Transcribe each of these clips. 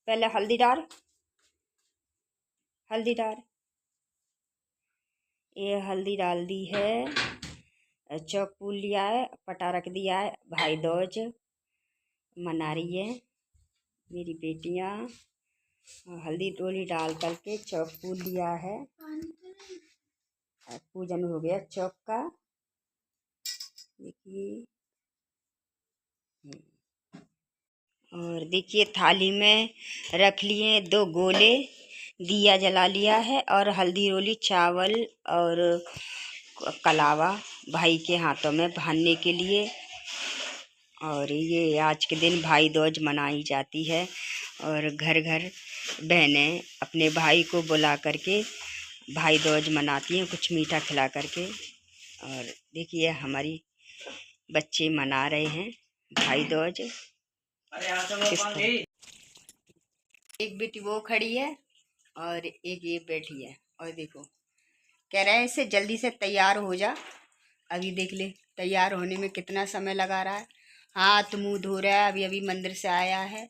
पहले हल्दी डाल, हल्दी डाल। ये हल्दी डाल दी है, चौक लिया है, पटा रख दिया है। भाई दूज मना रही है मेरी बेटियां। हल्दी टोली डाल करके चौक लिया है। पूजन हो गया चौक का, देखिए। और देखिए थाली में रख लिए 2 गोले, दिया जला लिया है और हल्दी रोली चावल और कलावा भाई के हाथों में बांधने के लिए। और ये आज के दिन भाई दूज मनाई जाती है और घर घर बहनें अपने भाई को बुला करके भाई दूज मनाती हैं, कुछ मीठा खिला करके। और देखिए हमारी बच्चे मना रहे हैं भाई दूज। एक बेटी वो खड़ी है और एक ये बैठी है। और देखो कह रहे हैं इसे जल्दी से तैयार हो जा। अभी देख ले तैयार होने में कितना समय लगा रहा है। हाथ मुंह धो रहा है, अभी अभी मंदिर से आया है,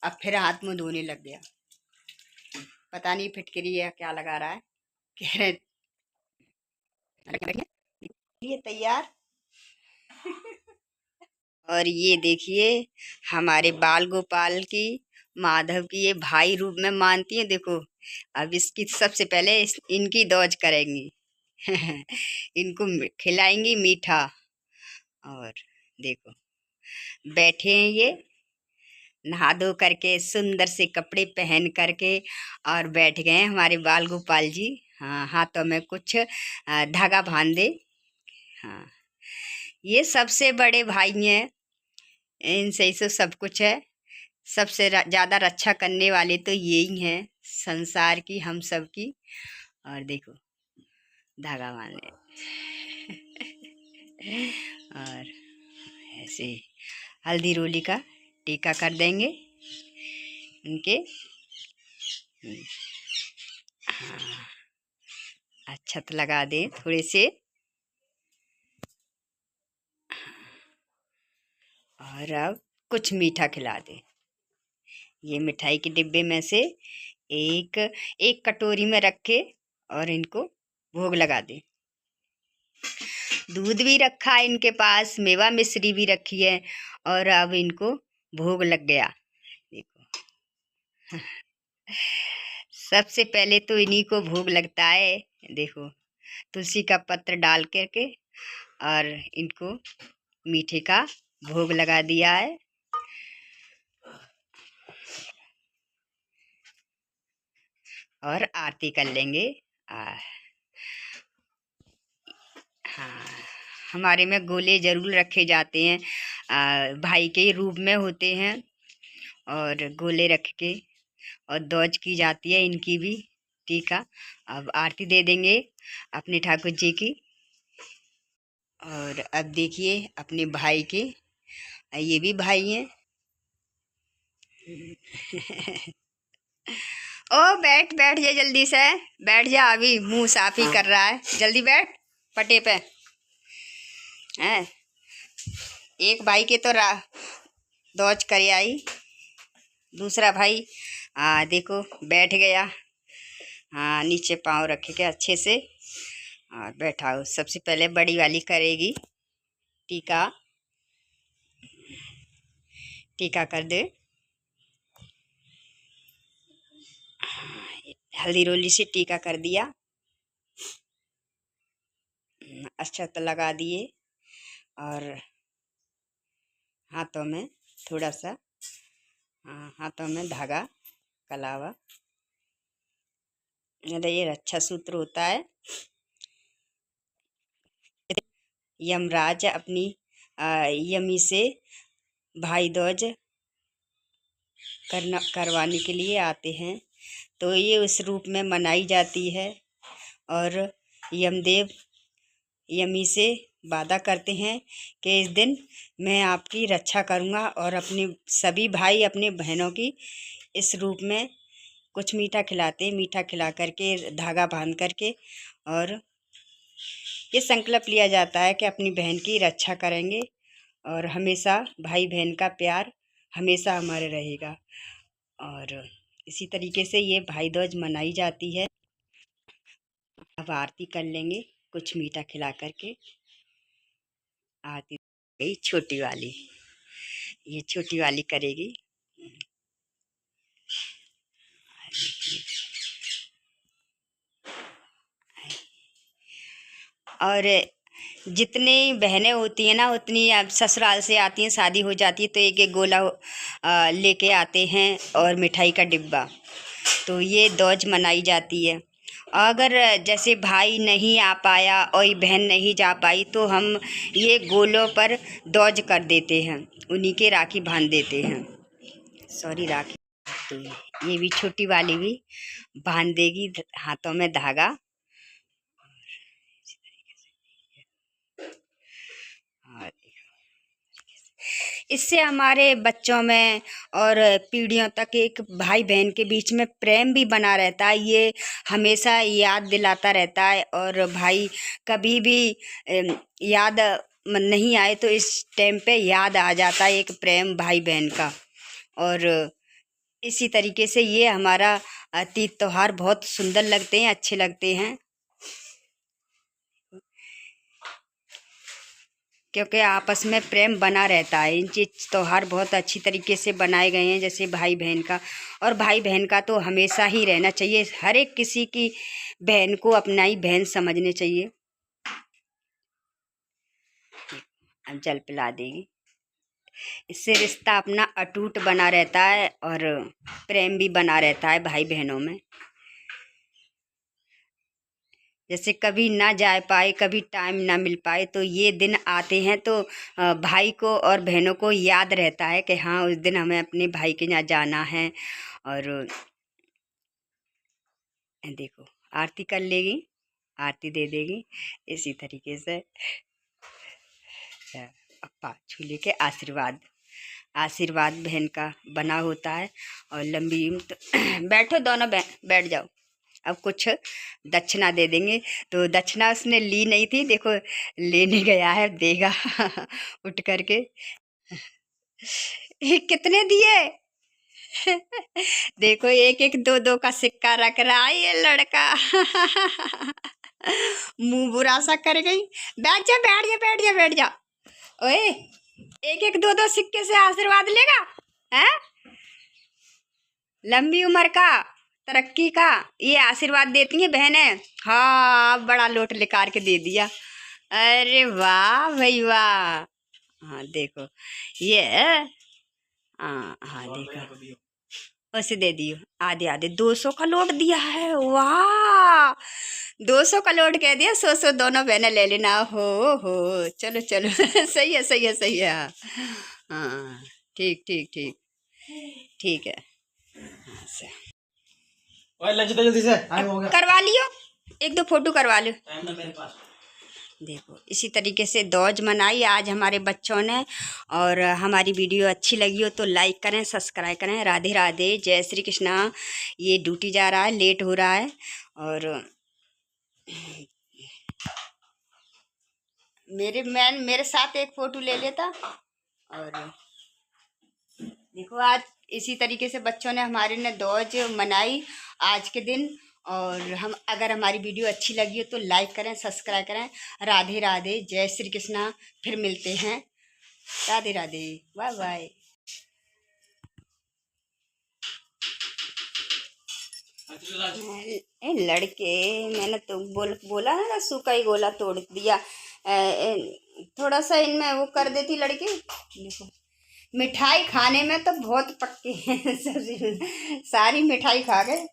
अब फिर हाथ मुंह धोने लग गया। पता नहीं फिटकरी है क्या लगा रहा है। कह रहे ये तैयार। और ये देखिए हमारे बाल गोपाल की, माधव की ये भाई रूप में मानती है। देखो अब इसकी सबसे पहले इनकी दौज करेंगी। इनको खिलाएंगी मीठा। और देखो बैठे हैं ये नहा धो करके, सुंदर से कपड़े पहन करके और बैठ गए हैं हमारे बाल गोपाल जी। हाँ हाथों में कुछ धागा बांधे। हाँ ये सबसे बड़े भाई हैं, इनसे ही तो सब कुछ है। सबसे ज़्यादा रक्षा करने वाले तो यही हैं संसार की, हम सब की। और देखो धागा बांधे। और ऐसे हल्दी रोली का टीका कर देंगे इनके। हाँ अक्षत लगा दें थोड़े से। और अब कुछ मीठा खिला दें। ये मिठाई के डिब्बे में से एक एक कटोरी में रख के और इनको भोग लगा दें। दूध भी रखा है इनके पास, मेवा मिश्री भी रखी है और अब इनको भोग लग गया। देखो सबसे पहले तो इन्हीं को भोग लगता है। देखो तुलसी का पत्र डाल करके और इनको मीठे का भोग लगा दिया है। और आरती कर लेंगे। हाँ हमारे में गोले जरूर रखे जाते हैं, भाई के रूप में होते हैं और गोले रख के और दौज की जाती है इनकी भी टीका। अब आरती दे देंगे अपने ठाकुर जी की। और अब देखिए अपने भाई के, ये भी भाई हैं। ओ बैठ बैठ जा जल्दी से, बैठ जा, अभी मुंह साफ ही कर रहा है, जल्दी बैठ पटे पे। है एक भाई के तो दौज कर आई, दूसरा भाई देखो बैठ गया। हाँ नीचे पाँव रखे के अच्छे से और बैठा हो। सबसे पहले बड़ी वाली करेगी टीका, टीका कर दे। हल्दी रोली से टीका कर दिया, अच्छा तो लगा दिए और हाथों में थोड़ा सा, हाथों में धागा कलावा, ये रक्षा सूत्र होता है। यमराज अपनी यमी से भाई दूज करवाने के लिए आते हैं, तो ये उस रूप में मनाई जाती है। और यमदेव यमी से वादा करते हैं कि इस दिन मैं आपकी रक्षा करूंगा और अपने सभी भाई अपने बहनों की इस रूप में कुछ मीठा खिलाते, मीठा खिला करके धागा बांध करके। और ये संकल्प लिया जाता है कि अपनी बहन की रक्षा करेंगे और हमेशा भाई बहन का प्यार हमेशा हमारे रहेगा। और इसी तरीके से ये भाई दूज मनाई जाती है। अब आरती कर लेंगे कुछ मीठा खिला करके। आरती गई छोटी वाली, ये छोटी वाली करेगी। और जितनी बहनें होती हैं ना उतनी अब ससुराल से आती हैं, शादी हो जाती है तो एक एक गोला लेके आते हैं और मिठाई का डिब्बा। तो ये दौज मनाई जाती है। अगर जैसे भाई नहीं आ पाया और बहन नहीं जा पाई तो हम ये गोलों पर दौज कर देते हैं, उन्हीं के राखी बांध देते हैं। सॉरी राखी। तो ये भी छोटी वाली भी बांध देगी हाथों में धागा। इससे हमारे बच्चों में और पीढ़ियों तक एक भाई बहन के बीच में प्रेम भी बना रहता है। ये हमेशा याद दिलाता रहता है और भाई कभी भी याद नहीं आए तो इस टाइम पे याद आ जाता है एक प्रेम भाई बहन का। और इसी तरीके से ये हमारा तीज त्योहार बहुत सुंदर लगते हैं, अच्छे लगते हैं, क्योंकि आपस में प्रेम बना रहता है। इन चीज त्योहार बहुत अच्छी तरीके से बनाए गए हैं, जैसे भाई बहन का। और भाई बहन का तो हमेशा ही रहना चाहिए, हर एक किसी की बहन को अपना ही बहन समझने चाहिए। अब जल पिला देगी, इससे रिश्ता अपना अटूट बना रहता है और प्रेम भी बना रहता है भाई बहनों में। जैसे कभी ना जा पाए, कभी टाइम ना मिल पाए तो ये दिन आते हैं तो भाई को और बहनों को याद रहता है कि हाँ उस दिन हमें अपने भाई के यहाँ जाना है। और देखो आरती कर लेगी, आरती दे देगी। इसी तरीके से अप्पा छूले के आशीर्वाद बहन का बना होता है। और लंबी तो बैठो दोनों बैठ जाओ। अब कुछ दक्षिणा दे देंगे। तो दक्षिणा उसने ली नहीं थी, देखो लेने गया है, देगा उठ करके। कितने दिए देखो, एक एक दो दो का सिक्का रख रहा है ये लड़का। मुंह बुरा सा कर गई। बैठ जा बैठ जा बैठ जा बैठ जा। ओए एक एक दो दो सिक्के से आशीर्वाद लेगा है? लंबी उम्र का, तरक्की का ये आशीर्वाद देती हैं बहनें। हाँ बड़ा लोट लेकर के दे दिया। अरे वाह भाई वाह। हाँ देखो ये, हाँ देखो उसे दे दियो। आधे आधे 200 का लोट दिया है। वाह 200 का लोट कह दिया। 100 दोनों बहनें ले लेना। हो चलो चलो सही है सही है सही है। हाँ ठीक ठीक ठीक ठीक है। लंच दे जल्दी से, हो गया। करवा लियो, एक दो फोटो करवा लो। देखो इसी तरीके से दौज मनाई आज हमारे बच्चों ने। और हमारी वीडियो अच्छी लगी हो तो लाइक करें, सब्सक्राइब करें। राधे राधे, जय श्री कृष्णा। ये ड्यूटी जा रहा है, लेट हो रहा है। और मेरे साथ एक फ़ोटो ले लेता। और देखो आज इसी तरीके से बच्चों ने हमारे ने दौज मनाई आज के दिन। और हम अगर हमारी वीडियो अच्छी लगी हो तो लाइक करें, सब्सक्राइब करें। राधे राधे, जय श्री कृष्णा। फिर मिलते हैं। Radhe Radhe, bye bye. लड़के मैंने तो बोला है ना, सूखा ही गोला तोड़ दिया। थोड़ा सा इनमें वो कर देती लड़की। देखो मिठाई खाने में तो बहुत पक्के हैं सारी मिठाई खा गए।